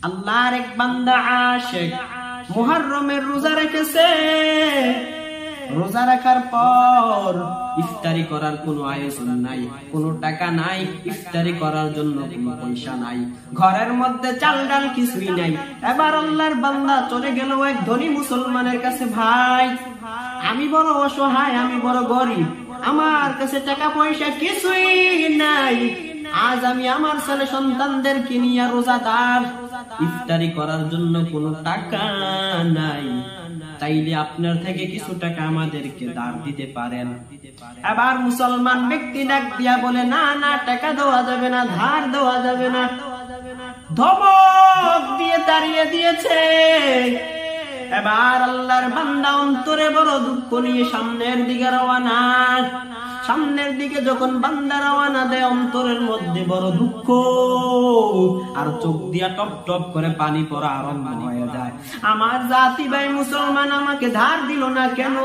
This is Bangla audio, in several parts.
আল্লাহর এক বান্দা আশিক মুহররমের রোজা রেখেছে। রোজা রাখার পর ইফতারি করার কোনো আয়োজন নাই, কোনো টাকা নাই, ইফতারি করার জন্য কোনো পয়সা নাই, ঘরের মধ্যে চাল ডাল কিছুই নাই। এবার আল্লাহর বান্দা চলে গেল এক ধনী মুসলমানের কাছে, ভাই আমি বড় অসহায়, আমি বড় গরিব, আমার কাছে টাকা পয়সা কিছুই নাই, আজ আমি আমার ছেলে সন্তানদেরকে নিয়ে রোজাদার, ইফতারি করার জন্য কোনো টাকা নাই, চাইলে আপনার থেকে কিছু টাকা আমাদেরকে ধার দিতে পারেন। এবার মুসলমান ব্যক্তি ডাক দিয়া বলে, না না, টাকা দেওয়া যাবে না, ধার দেওয়া যাবে না, ধমক দিয়ে তাড়িয়ে দিয়েছে। এবার আল্লাহর বান্দা অন্তরে বড় দুঃখ নিয়ে সামনের দিকে রওনা। সামনের দিকে যখন বান্দা রওনা দেয়, অন্তরের মধ্যে বড় দুঃখ, আর চোখ দিয়া টপ টপ করে পানি পড়া আরম্ভ হয়ে যায়। আমার জাতি ভাই মুসলমান আমাকে ধার দিল না কেন?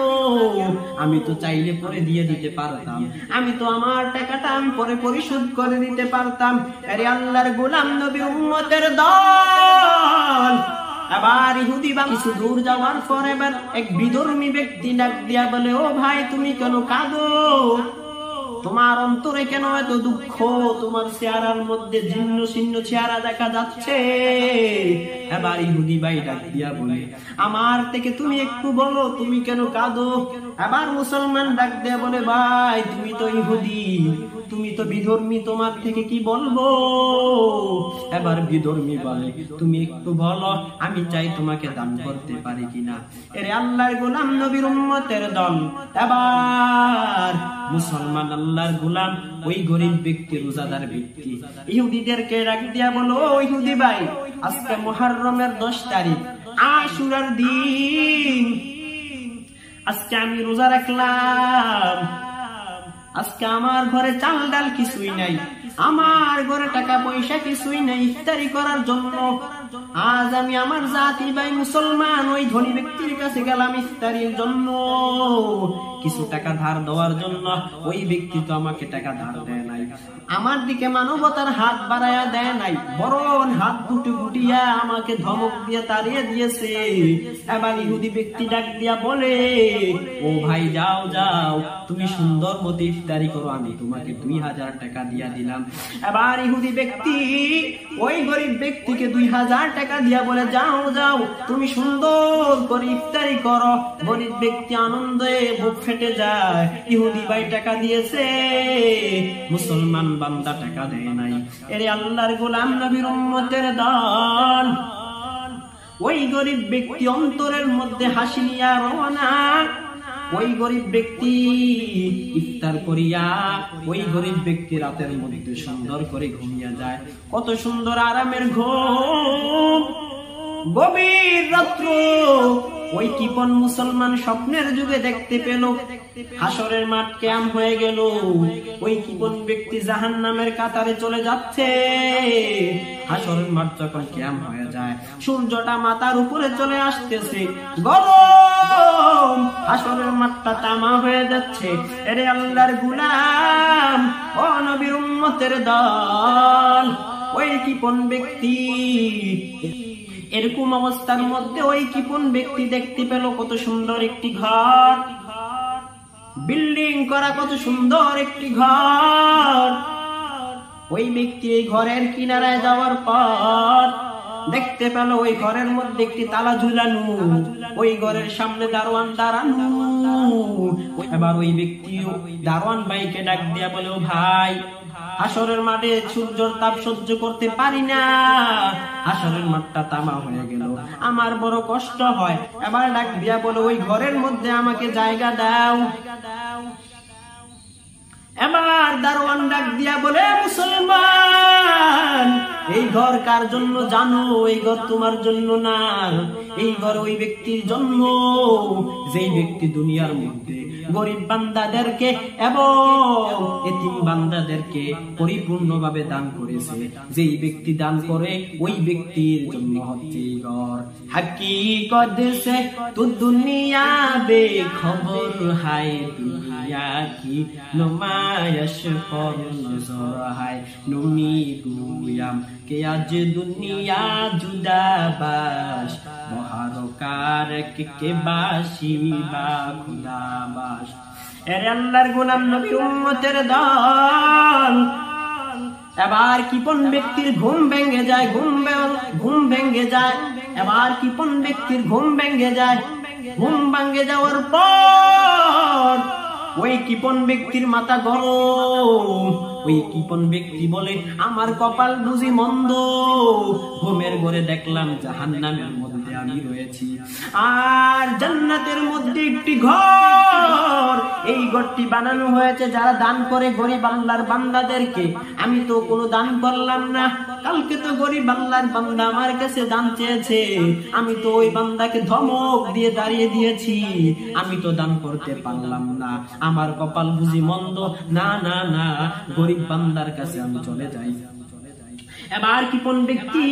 আমি তো চাইলে পরে দিয়ে দিতে পারতাম, আমি তো আমার টাকাটা আমি পরে পরিশোধ করে দিতে পারতাম। আরে আল্লাহর গোলাম নবী উম্মতের দল। আবার ইহুদি বা কিছু দূর যাওয়ার পর এবার এক বিধর্মী ব্যক্তি ডাক দিয়া বলে, ও ভাই তুমি কেন কাঁদো? তোমার অন্তরে কেন এত দুঃখ? তোমার চেহারার মধ্যে জীর্ণ শীর্ণ চেহারা দেখা যাচ্ছে। এবার ইহুদি ভাই ডাক দিয়া বলে, আমার থেকে তুমি একটু বলো তুমি কেন কাঁদো? এবার মুসলমান ডাক দিয়া বলে, ভাই তুমি তো ইহুদি, তুমি তো বিধর্মী, তোমার থেকে কি বলবো? এবার বিধর্মী বলে, তুমি একটু বলো, আমি চাই তোমাকে দান করতে পারি কিনা। এরে আল্লাহর গোলাম নবীর উম্মতের দল। এবার মুসলমান আল্লাহর গোলাম ওই গরিব ব্যক্তি, রোজাদার ব্যক্তি ইহুদিদেরকে ডাক দিয়া বলো, ও ইহুদি ভাই, আজকে মুহররমের 10 তারিখ, আশুরার দিন, আজকে আমি রোজা রাখলাম, আজকে আমার ঘরে চাল ডাল কিছুই নাই, আমার ঘরে টাকা পয়সা কিছুই নাই ইফতারি করার জন্য। আজ আমি আমার জাতি ভাই মুসলমান ওই ধনী ব্যক্তির কাছে গেলাম ইফতারির জন্য, কিছু টাকা ধার দেওয়ার জন্য। ওই ব্যক্তি তো আমাকে টাকা ধার দেয় নাই, আমার দিকে মানবতার হাত বাড়ায়া দেয় নাই, বরং হাত দুটো গুটিয়া আমাকে ধমক দিয়ে তাড়িয়ে দিয়েছে। এবার ইহুদি ব্যক্তি ডাক দিয়া বলে, ও ভাই যাও যাও, তুমি সুন্দর মতো ইফতারি করো, আমি তোমাকে 2000 টাকা দিয়া দিলাম। এবার ইহুদি ব্যক্তি ওই গরিব ব্যক্তিকে 2000 টাকা দিয়া বলে, যাও যাও, তুমি সুন্দর করে ইফতারি করো। গরিব ব্যক্তি আনন্দে বুক ফেটে যায়, ইহুদি ভাই টাকা দিয়েছে, মুসলমান বান্দা টাকা দেয় নাই। এরে আল্লাহর গোলাম নবীর উম্মতের দল। ওই গরিব ব্যক্তি অন্তরের মধ্যে হাসি নিয়া রওনা। ওই গরিব ব্যক্তি ইফতার করিয়া ওই গরিব ব্যক্তি রাতের মধ্যে সুন্দর করে ঘুমিয়ে যায়। কত সুন্দর আরামের ঘুম। গভীর রাত্র ওই কিপন মুসলমান স্বপ্নের যুগে দেখতে পেল হাসরের মাঠ ক্যাম হয়ে গেল। ওই কিপন ব্যক্তি জাহান্নামের কাতারে চলে যাচ্ছে। হাসরের মাঠ যখন ক্যাম হয়ে যায়, সূর্যটা মাথার উপরে চলে আসতেছে, গরম, হাসরের মাঠটা তামা হয়ে যাচ্ছে। এরে আল্লাহর গোলাম, ও নবীর উম্মতের দল, ওই কিপন ব্যক্তি এরকম অবস্থার মধ্যে ওই কিপন ব্যক্তি দেখতে পেল কত সুন্দর একটি ঘর, বিল্ডিং করা কত সুন্দর একটি ঘর। ওই ব্যক্তি এই ঘরের কিনারায় যাওয়ার পর দেখতে পেল ওই ঘরের মধ্যে একটি তালা ঝুলানো, ওই ঘরের সামনে দারোয়ান দাঁড়ানো। এবার ওই ব্যক্তি দারোয়ান ভাইকে ডাক দিয়া বলে, ও ভাই, হাসরের মাঠে সূর্যের তাপ সহ্য করতে পারি না, হাসরের মাঠটা তামা হয়ে গেল, আমার বড় কষ্ট হয়। এবার ডাক দিয়া বলে, ওই ঘরের মধ্যে আমাকে জায়গা দাও। এবার দারোয়ান ডাক দিয়া বলে, মুসলমান, এই ঘর কার জন্য জানো? এই ঘর তোমার জন্য না, এই ঘর ওই ব্যক্তির জন্য যেই ব্যক্তি দুনিয়ার মধ্যে গরিব বান্দাদেরকে এবং এতিম বান্দাদেরকে পরিপূর্ণভাবে দান করেছে। যেই ব্যক্তি দান করে ওই ব্যক্তির জন্য হচ্ছে এই ঘর। হাকিকত সে তো দুনিয়া বেখবর হায়, দুনিয়া কি নুমায়শ পর নজর হায়, নুমি গুয়াম থেকে আজ দুনিয়া জুদাবাস, মহারকার কে বাসি বা খুদাবাস। এর আল্লাহর গোলাম নবী উম্মতের দল, এবার কিপন ব্যক্তির ঘুম ভেঙে যায়, ঘুম ভেঙে যায়। এবার কিপন ব্যক্তির ঘুম ভেঙে যায়। ঘুম ভেঙে যাওয়ার পর ওই কিপন ব্যক্তির মাথা গরম। ওই কিপন ব্যক্তি বলে, আমার কপাল বুঝি মন্দ, ঘুমের ঘরে দেখলাম জাহান্নামের মধ্যে আমি রয়েছি, আর জান্নাতের মধ্যে একটি ঘর, এই ঘরটি বানানো হয়েছে যারা দান করে গরিব আল্লাহর বান্দাদেরকে। আমি তো কোনো দান করলাম না, কালকে তো গরিব আল্লাহর বান্দা আমার কাছে দান চেয়েছে, আমি তো ওই বান্দাকে ধমক দিয়ে দাঁড়িয়ে দিয়েছি, আমি তো দান করতে পারলাম না, আমার কপাল বুঝি মন্দ। না না না, গরিব বান্দার কাছে আমি চলে যাই। এবার কিপন ব্যক্তি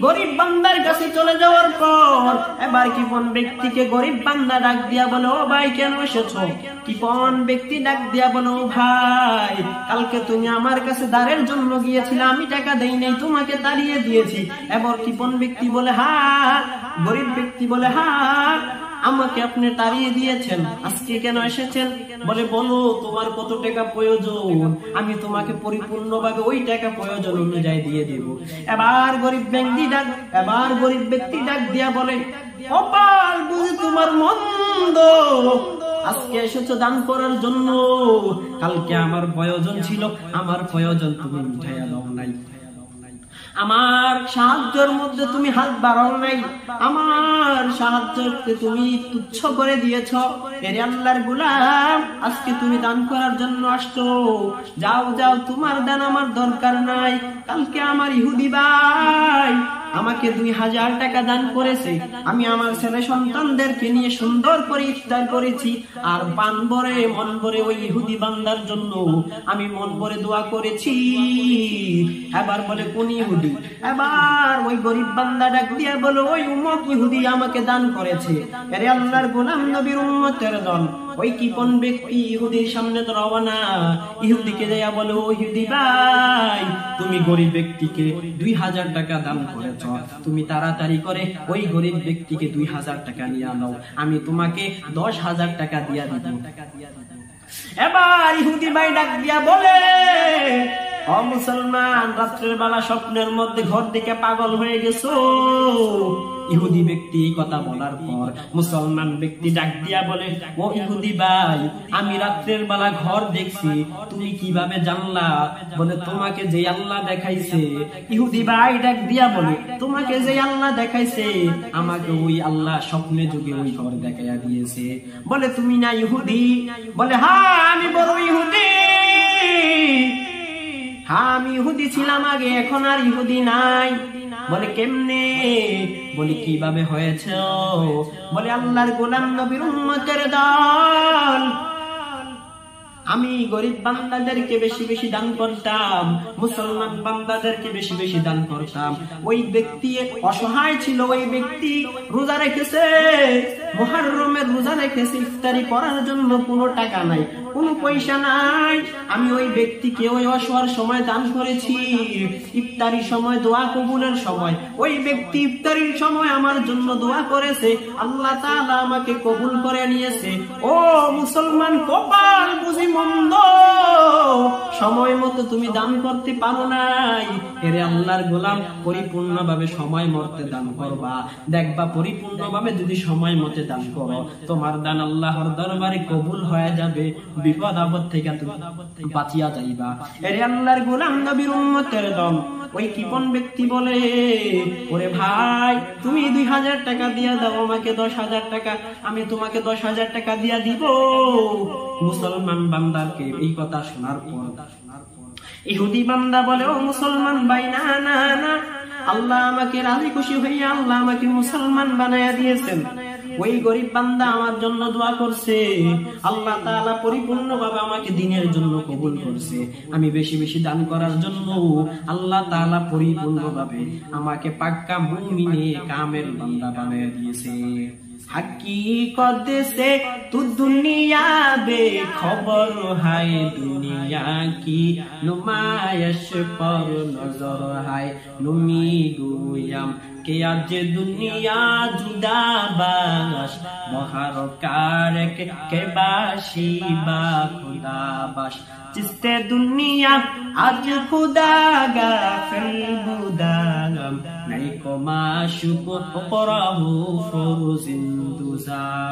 গরিব বান্দার কাছে চলে যাওয়ার পর এবার কিপন ব্যক্তিকে গরিব বান্দা ডাক দিয়া বলে, ও ভাই কেন এসেছো? কিপন ব্যক্তি ডাক দিয়া বলে, ও ভাই কালকে তুমি আমার কাছে দাঁড়ের জন্য গিয়েছিলে, আমি টাকা দেই নাই, তোমাকে দাঁড়িয়ে দিয়েছি। এবার কিপন ব্যক্তি বলে, হ্যাঁ। গরিব ব্যক্তি বলে, হ্যাঁ আমাকে আপনি তাড়িয়ে দিয়েছেন, আজকে কেন এসেছেন? বলে, বলো তোমার কত টাকা প্রয়োজন, আমি তোমাকে পরিপূর্ণভাবে ওই টাকা প্রয়োজন অনুযায়ী দিয়ে দেব। এবার গরিব ব্যক্তি ডাক দিয়া বলে, কপাল বুঝি তোমার মন্দ, আজকে এসেছো দান করার জন্য, কালকে আমার প্রয়োজন ছিল, আমার প্রয়োজন তুমি মিটাইয়া দাও নাই, আমার সাহায্যের মধ্যে তুমি হাত বাড়াও নাই, আমার সাহায্যকে তুমি তুচ্ছ করে দিয়েছ। এর আল্লাহর গোলাম, আজকে তুমি দান করার জন্য আসছো, যাও যাও, তোমার দান আমার দরকার নাই। কালকে আমার ইহুদি ভাই আমাকে 2000 টাকা দান করেছে, আমি আমার ছেলে সন্তানদেরকে নিয়ে সুন্দর করে ইফতার করেছি, আর মন ভরে ওই ইহুদি বান্দার জন্য আমি মন ভরে দোয়া করেছি। এবার বলে, কোন ইহুদি? এবার ওই গরিব বান্দা ডাক দিয়া বলো, ওই উম্মত ইহুদি আমাকে দান করেছে। আরে আল্লাহর গোলাম নবীর উম্মতের দল, ওই কিপন ব্যক্তি ইহুদির সামনে তো রওনা। ইহুদিকে দেয়া বলে, ও ইহুদি ভাই তুমি গরিব ব্যক্তিকে 2000 টাকা দান করেছ, তুমি তাড়াতাড়ি করে ওই গরিব ব্যক্তিকে 2000 টাকা নিয়ে আনো, আমি তোমাকে 10,000 টাকা দিয়া দিব। এবার ইহুদি ভাই ডাক দিয়া বলে, ও মুসলমান, রাত্রের বেলা স্বপ্নের মধ্যে ঘর থেকে পাগল হয়ে গেছো? ইহুদি ব্যক্তি এই কথা বলার পর মুসলমান ব্যক্তি ডাক দিয়া বলে, ও ইহুদি ভাই আমি রাত্রের বেলা ঘর দেখছি, তুমি কিভাবে জানলা? বলে, তোমাকে যে আল্লাহ দেখাইছে। ইহুদি ভাই ডাক দিয়া বলে, তোমাকে যে আল্লাহ দেখাইছে আমাকে ওই আল্লাহ স্বপ্নে যুগে ওই ঘর দেখাইয়া দিয়েছে। বলে, তুমি না ইহুদি? বলে, হ্যাঁ আমি বড় ইহুদি, হ্যাঁ আমি ইহুদি ছিলাম আগে, এখন আর ইহুদি নাই। বলে, কেমনে? বলে, কিভাবে হয়েছে? বলে, আল্লাহর গোলাম নবীর উম্মতের দল, আমি গরিব বান্দাদেরকে বেশি বেশি দান করতাম, মুসলমান বান্দাদেরকে বেশি বেশি দান করতাম। ওই ব্যক্তি অসহায় ছিল, ওই ব্যক্তি রোজা রেখেছে, মুহররমের রোজা রেখেছে, ইফতারি করার জন্য কোনো টাকা নাই, কোনো পয়সা নাই। আমি ওই ব্যক্তিকে ওই অসহার সময় দান করেছি, ইফতারির সময়, দোয়া কবুলের সময়। ওই ব্যক্তি ইফতারির সময় আমার জন্য দোয়া করেছে, আল্লাহ তাআলা আমাকে কবুল করে নিয়েছে। ও মুসলমান, কপাল বুঝি মন্দ, সময় মতো তুমি দান করতে পারো নাই। এরে আল্লাহর গোলাম, পরিপূর্ণভাবে সময় মতে দান করবা, দেখবা পরিপূর্ণভাবে যদি সময় মতে দান করো, তোমার দান আল্লাহর দরবারে কবুল হয়ে যাবে, বিপদ আপদ থেকে তুমি বাঁচিয়া যাইবা। এরে আল্লাহর গোলাম নবীর উম্মতের দল, ওই কিপন ব্যক্তি বলে, ওরে ভাই তুমি 2000 টাকা দিয়া দাও, আমাকে 10,000 টাকা, আমি তোমাকে 10,000 টাকা দিয়া দিব। মুসলমান বান্দাকে এই কথা শোনার পর ইহুদি বান্দা বলে, ও মুসলমান ভাই, না না না, আল্লাহ আমাকে রাজি খুশি হইয়া আল্লাহ আমাকে মুসলমান বানায়া দিয়েছেন। ওই গরিব বান্দা আমার জন্য দোয়া করছে, আল্লাহ তাআলা পরিপূর্ণভাবে আমাকে দ্বীনের জন্য কবুল করছে। আমি বেশি বেশি দান করার জন্য আল্লাহ তাআলা পরিপূর্ণভাবে আমাকে পাক্কা মুমিনে কামেল বান্দা বানায়া দিয়েছে। हकीकत से तू दुनिया बेखबर है, दुनिया की नुमाइश पर नजर है। नुमी गुयाम के आज दुनिया जुदाबाश, महारकार के बाशी बा खुदाबाश। जिसते दुनिया आज खुदा गाफिल बुदागम, नहीं को माशुक पराहु फरुजिंदुजा।